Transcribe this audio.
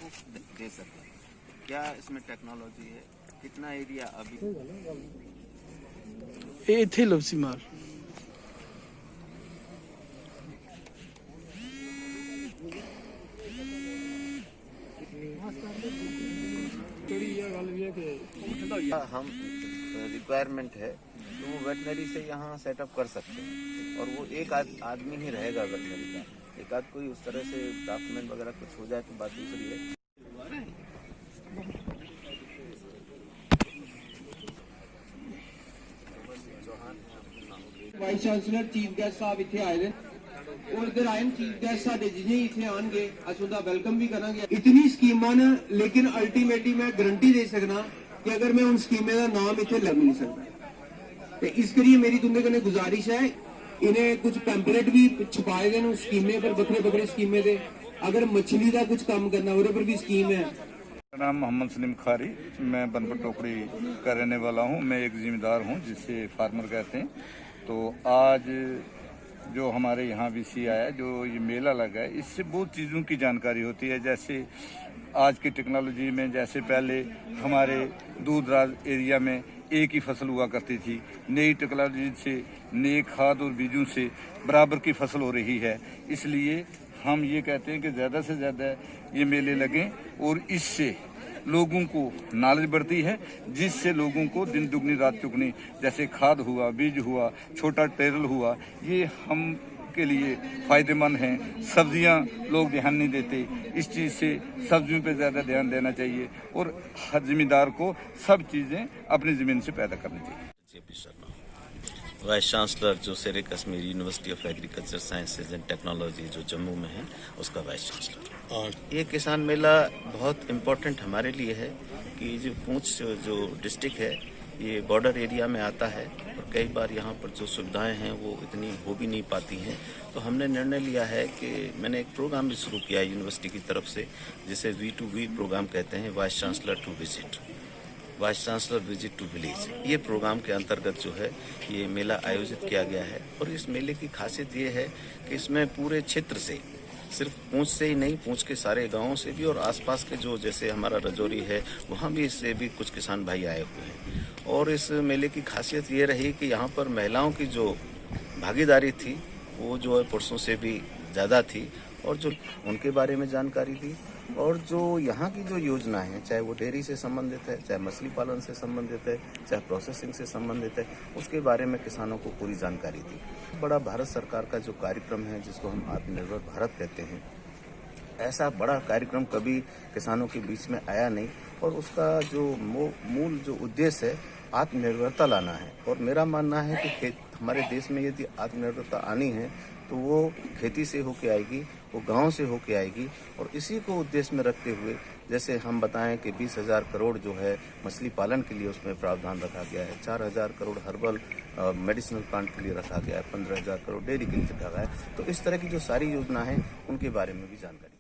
को दे सकें। क्या इसमें टेक्नोलॉजी है? कितना एरिया अभी ये थे लपसी मार हम रिक्वायरमेंट है तो वो वेटनरी से यहाँ सेटअप कर सकते हैं, और वो एक आदमी ही रहेगा वेटनरी का। एक आध कोई उस तरह से डॉक्यूमेंट वगैरह कुछ हो जाए तो बात दूसरी है। वाइस चांसलर चीफ गेस्ट साहब इतने आए हैं और इधर आए चीफ गेस्ट साडे जिन्हें इतने आएंगे अस उनका वेलकम भी करांगे। इतनी स्कीमां न, लेकिन अल्टीमेटली मैं गारंटी दे सकना कि अगर मैं उन स्कीमें का नाम इतने लग नहीं सकता। तो इस करिए मेरी तुंदे कन्नै गुजारिश है, इन्हें कुछ पैम्पलेट भी छपाए गए उस स्कीमें पर, बखरे बखरे स्कीमें दे। अगर मछली का कुछ काम करना उस पर भी स्कीम है। मेरा नाम मोहम्मद सलीम खारी, मैं बनपट टोकरी का रहने वाला हूँ। मैं एक जिम्मेदार हूँ जिसे फार्मर कहते हैं। तो आज जो हमारे यहाँ वीसी आया, जो ये मेला लगा है, इससे बहुत चीज़ों की जानकारी होती है। जैसे आज की टेक्नोलॉजी में, जैसे पहले हमारे दूर दराज एरिया में एक ही फसल हुआ करती थी, नई टेक्नोलॉजी से नए खाद और बीजों से बराबर की फसल हो रही है। इसलिए हम ये कहते हैं कि ज़्यादा से ज़्यादा ये मेले लगें और इससे लोगों को नॉलेज बढ़ती है, जिससे लोगों को दिन दुगनी रात चुगनी, जैसे खाद हुआ, बीज हुआ, छोटा टेरल हुआ, ये हम के लिए फ़ायदेमंद हैं। सब्जियां लोग ध्यान नहीं देते, इस चीज़ से सब्जियों पे ज़्यादा ध्यान देना चाहिए और हर जिम्मेदार को सब चीज़ें अपनी ज़मीन से पैदा करनी चाहिए। वाइस चांसलर जो शेर Kashmir university of agriculture sciences and technology जो जम्मू में है, उसका वाइस चांसलर। ये किसान मेला बहुत इम्पोर्टेंट हमारे लिए है कि जो पूंछ जो डिस्ट्रिक्ट है ये बॉर्डर एरिया में आता है और कई बार यहाँ पर जो सुविधाएं हैं वो इतनी हो भी नहीं पाती हैं। तो हमने निर्णय लिया है कि मैंने एक प्रोग्राम भी शुरू किया है यूनिवर्सिटी की तरफ से, जिसे V2V प्रोग्राम कहते हैं, vice chancellor to visit, vice chancellor visit to village. ये प्रोग्राम के अंतर्गत जो है ये मेला आयोजित किया गया है। और इस मेले की खासियत ये है कि इसमें पूरे क्षेत्र से, सिर्फ पूंछ से ही नहीं, पूंछ के सारे गांवों से भी और आसपास के जो, जैसे हमारा रजौरी है, वहाँ भी इससे भी कुछ किसान भाई आए हुए हैं। और इस मेले की खासियत ये रही कि यहाँ पर महिलाओं की जो भागीदारी थी वो जो है पुरुषों से भी ज़्यादा थी, और जो उनके बारे में जानकारी दी, और जो यहाँ की जो योजना है, चाहे वो डेयरी से संबंधित है, चाहे मछली पालन से संबंधित है, चाहे प्रोसेसिंग से संबंधित है, उसके बारे में किसानों को पूरी जानकारी दी। बड़ा भारत सरकार का जो कार्यक्रम है, जिसको हम आत्मनिर्भर भारत कहते हैं, ऐसा बड़ा कार्यक्रम कभी किसानों के बीच में आया नहीं। और उसका जो मूल जो उद्देश्य है आत्मनिर्भरता लाना है। और मेरा मानना है कि हमारे देश में यदि आत्मनिर्भरता आनी है तो वो खेती से होके आएगी, वो गांव से होके आएगी। और इसी को उद्देश्य में रखते हुए, जैसे हम बताएं कि 20,000 करोड़ जो है मछली पालन के लिए उसमें प्रावधान रखा गया है, 4,000 करोड़ हर्बल मेडिसिनल प्लांट के लिए रखा गया है, 15,000 करोड़ डेयरी के लिए रखा गया है। तो इस तरह की जो सारी योजना है उनके बारे में भी जानकारी